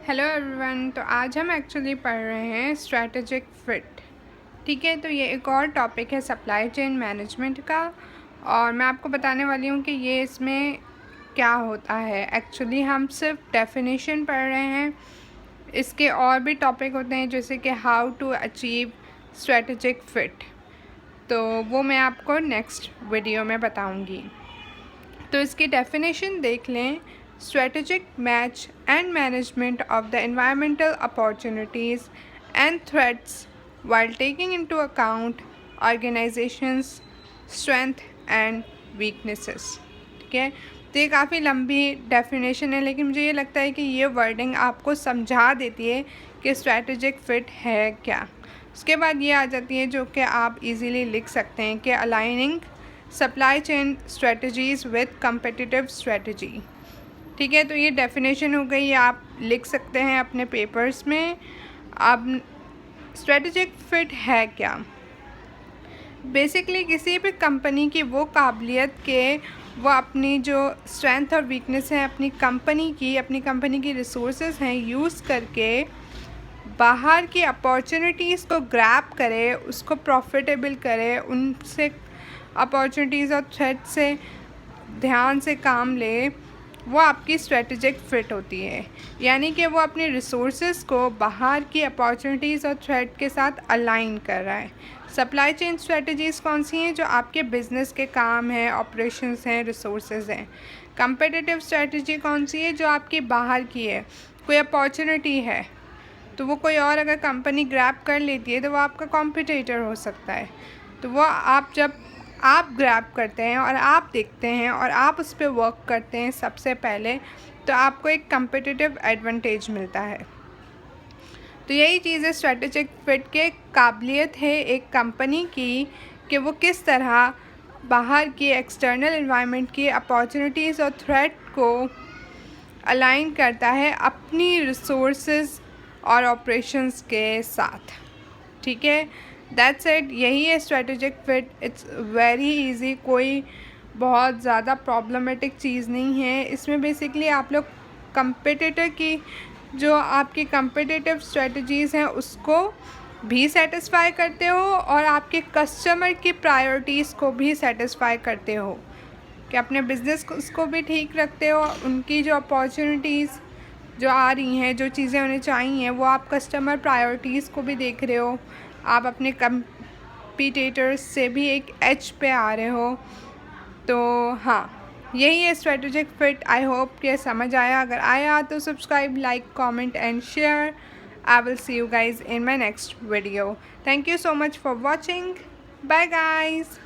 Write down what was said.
Hello everyone. तो आज हम एक्चुअली पढ़ रहे हैं स्ट्रैटेजिक फिट। ठीक है, तो ये एक और टॉपिक है सप्लाई चेन मैनेजमेंट का, और मैं आपको बताने वाली हूँ कि ये इसमें क्या होता है। एक्चुअली हम सिर्फ डेफिनेशन पढ़ रहे हैं, इसके और भी टॉपिक होते हैं जैसे कि how to achieve strategic fit, तो वो मैं आपको नेक्स्ट वीडियो में बताऊँगी। तो इसकी डेफिनेशन देख लें। Strategic match and management of the environmental opportunities and threats while taking into account organizations strength and weaknesses। ठीक है, तो ये काफ़ी लंबी डेफिनेशन है, लेकिन मुझे ये लगता है कि ये वर्डिंग आपको समझा देती है कि स्ट्रैटेजिक फ़िट है क्या। उसके बाद ये आ जाती है जो कि आप इजीली लिख सकते हैं कि aligning supply chain strategies with competitive strategy. ठीक है, तो ये डेफिनेशन हो गई, आप लिख सकते हैं अपने पेपर्स में। अब स्ट्रेटेजिक फ़िट है क्या? बेसिकली किसी भी कंपनी की वो काबिलियत के वो अपनी जो स्ट्रेंथ और वीकनेस है अपनी कंपनी की रिसोर्सेज हैं यूज़ करके बाहर की अपॉर्चुनिटीज़ को ग्रैब करे, उसको प्रॉफिटेबल करे, उनसे अपॉर्चुनिटीज़ और थ्रेट से ध्यान से काम ले, वो आपकी स्ट्रेटेजिक फ़िट होती है। यानी कि वो अपने रिसोर्सेज को बाहर की अपॉर्चुनिटीज़ और थ्रेट के साथ अलाइन कर रहा है। सप्लाई चेन स्ट्रेटजीज़ कौन सी हैं? जो आपके बिज़नेस के काम हैं, ऑपरेशंस हैं, रिसोर्सेज हैं। कम्पिटिटिव स्ट्रेटजी कौन सी है? जो आपकी बाहर की है, कोई अपॉर्चुनिटी है तो वो कोई और अगर कंपनी ग्रैब कर लेती है तो वो आपका कॉम्पिटिटर हो सकता है। तो वो जब आप ग्रैब करते हैं और आप देखते हैं और आप उस पर वर्क करते हैं सबसे पहले, तो आपको एक कम्पिटिटिव एडवांटेज मिलता है। तो यही चीज़ है स्ट्रेटेजिक फ़िट के काबिलियत है एक कंपनी की कि वो किस तरह बाहर की एक्सटर्नल एनवायरनमेंट की अपॉर्चुनिटीज़ और थ्रेट को अलाइन करता है अपनी रिसोर्सेज और ऑपरेशंस के साथ। ठीक है, दैट्स इट, यही है strategic fit. It's very easy, कोई बहुत ज़्यादा प्रॉब्लमेटिक चीज़ नहीं है। इसमें बेसिकली आप लोग कंपिटिटर की जो आपकी कंपिटिटिव स्ट्रेटजीज़ हैं उसको भी सेटिस्फाई करते हो और आपके कस्टमर की प्रायोरिटीज़ को भी सेटिस्फाई करते हो कि अपने बिज़नेस को उसको भी ठीक रखते हो। उनकी जो अपॉर्चुनिटीज़ जो आ रही हैं, जो चीज़ें उन्हें चाहिए, वो आप कस्टमर प्रायोरिटीज़ को भी देख रहे हो। आप अपने कंपीटिटर्स से भी एक एज पे आ रहे हो। तो हाँ, यही है स्ट्रेटेजिक फ़िट। आई होप कि समझ आया। अगर आया तो subscribe, like, comment and share. I will see you guys in my next video. Thank you so much for watching. Bye guys.